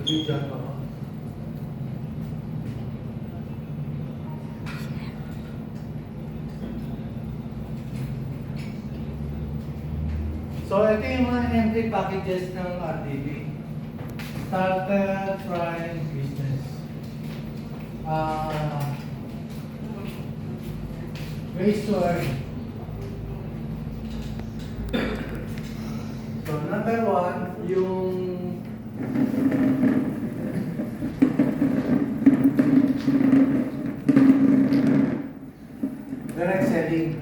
Region ko. So, ito yung mga entry packages ng RDB. Starter, Prime, Business. Ways to earn. So, number one, yung direct selling.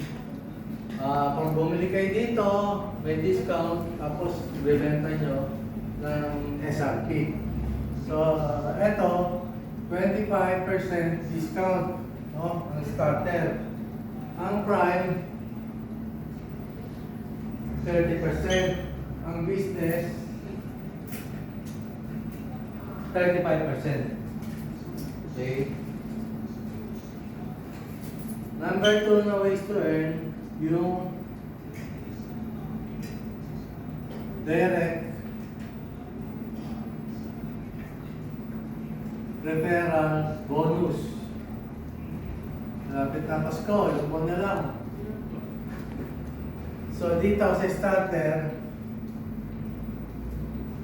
Kung bumili kayo dito, may discount, tapos bibenta nyo ng SRP. So, eto, 25% discount, no? Ang starter. Ang prime, 30%. Ang business, 35%. Okay? Number 2 na ways to earn, yung direct referral bonus. Lapit na Pasko, yung mo na lang. So dito sa starter,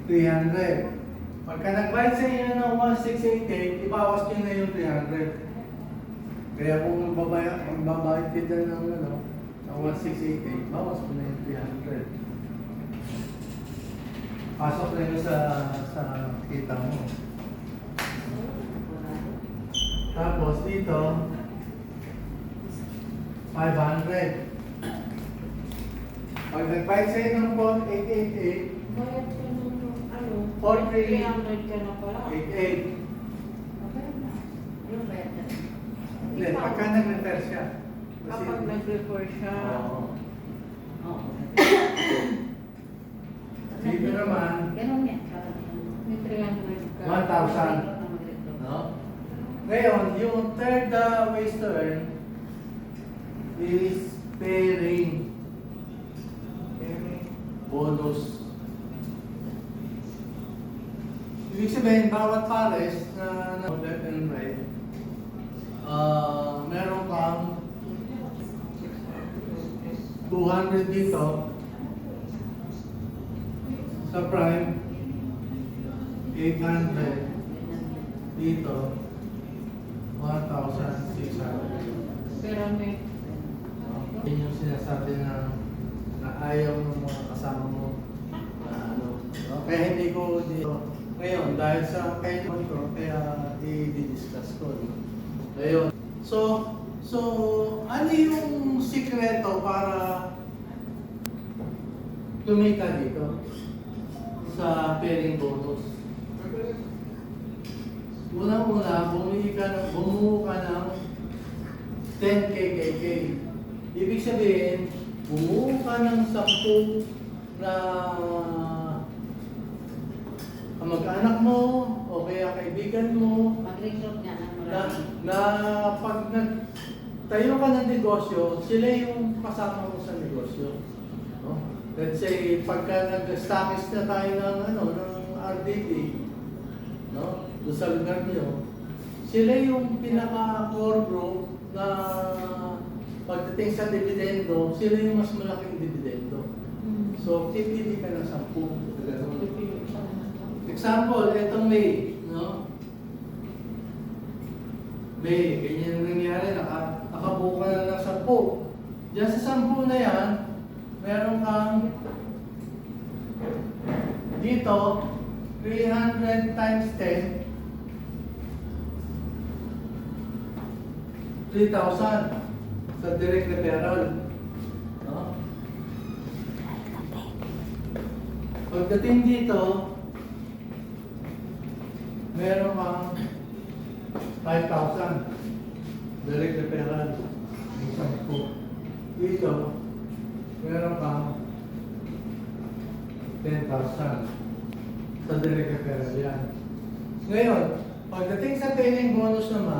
300. Pagka nag-buy sa inyo ng 1688, ibawas nyo na yung 300. Kaya kung magbabayad kita ng 1688, bawas mo na yung 300. Pasok na yun sa kita mo. Tapos dito, 500. Pag nag-buy sa'yo ng 4888, Bayad ka ng 300 ka na pala. 88. Okay na. Yung bayad ka. Hindi, pagka nag-refer siya. Kapag nag-refer siya. Oo. Oo. Dito naman, Ganun yan. May 300 ka. 1,000. No? Ngayon, yung third ways to earn is pairing bonus. Ibig sabihin, bawat pares na left and right, meron kang 200 dito sa prime, 800 dito, 1,600. Pero may Yun yung sinasabi na ayaw ng mga kasama mo na ano. No? Kaya hindi ko dito. Ngayon, dahil sa kailan ko, kaya i-discuss ko. No? Ngayon. So, ano yung sikreto para kumita dito sa pairing bonus? Unang-una, bumuo ka ng 10KKK. Ibig sabihin, bumuo ka ng 10 na kamag-anak mo o kaya kaibigan mo Mag-recruit nga ng na, marami. na pag nagtayo ka ng negosyo, sila yung kasama mo sa negosyo. No? Let's say, pagka nag-stockist na tayo ng RDD, no? Doon sa lugar niyo, sila yung pinaka-core group na pagdating sa dividendo, sila yung mas malaking dividendo. So, pipili ka ng 10. Example, etong May, no? May, ganyan nangyari, nakabuo ka na ng 10. Diyan sa 10 na yan, meron kang dito, 300 times 10, 3,000 sa direct referral. No? Pagdating dito, meron kang 5,000 direct referral. Dito, meron kang 10,000 sa direct referral yan. Ngayon, pagdating sa pairing bonus naman,